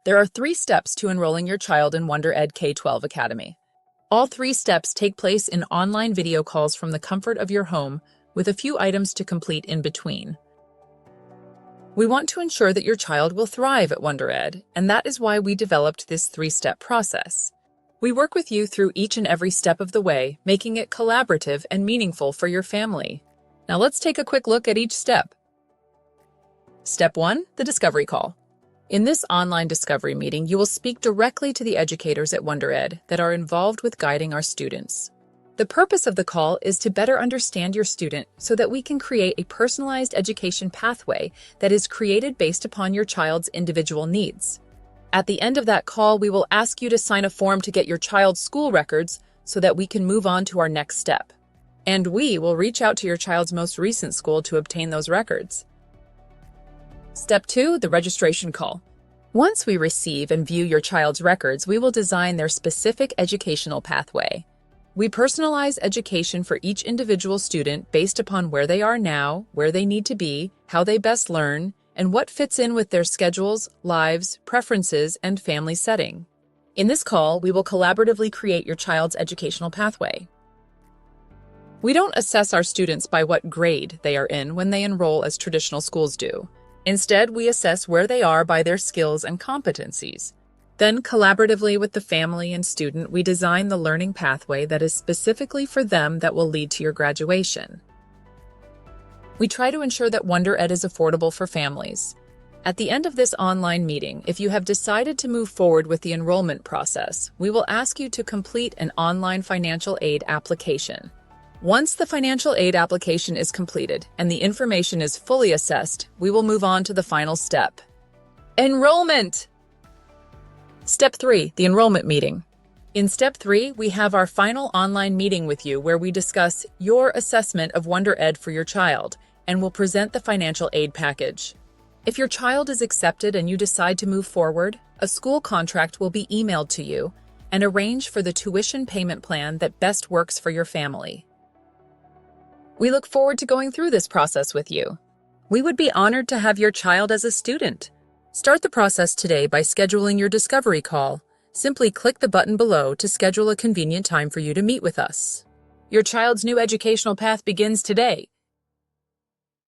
There are 3 steps to enrolling your child in WonderED K-12 Academy. All 3 steps take place in online video calls from the comfort of your home, with a few items to complete in between. We want to ensure that your child will thrive at WonderED, and that is why we developed this 3-step process. We work with you through each and every step of the way, making it collaborative and meaningful for your family. Now let's take a quick look at each step. Step 1, the discovery call. In this online discovery meeting, you will speak directly to the educators at WonderED that are involved with guiding our students. The purpose of the call is to better understand your student so that we can create a personalized education pathway that is created based upon your child's individual needs. At the end of that call, we will ask you to sign a form to get your child's school records so that we can move on to our next step. And we will reach out to your child's most recent school to obtain those records. Step 2, the registration call. Once we receive and view your child's records, we will design their specific educational pathway. We personalize education for each individual student based upon where they are now, where they need to be, how they best learn, and what fits in with their schedules, lives, preferences, and family setting. In this call, we will collaboratively create your child's educational pathway. We don't assess our students by what grade they are in when they enroll as traditional schools do. Instead, we assess where they are by their skills and competencies. Then, collaboratively with the family and student, we design the learning pathway that is specifically for them that will lead to your graduation. We try to ensure that WonderED is affordable for families. At the end of this online meeting, if you have decided to move forward with the enrollment process, we will ask you to complete an online financial aid application. Once the financial aid application is completed and the information is fully assessed, we will move on to the final step. Enrollment! Step 3, the enrollment meeting. In Step 3, we have our final online meeting with you where we discuss your assessment of WonderED for your child and will present the financial aid package. If your child is accepted and you decide to move forward, a school contract will be emailed to you and arrange for the tuition payment plan that best works for your family. We look forward to going through this process with you. We would be honored to have your child as a student. Start the process today by scheduling your discovery call. Simply click the button below to schedule a convenient time for you to meet with us. Your child's new educational path begins today.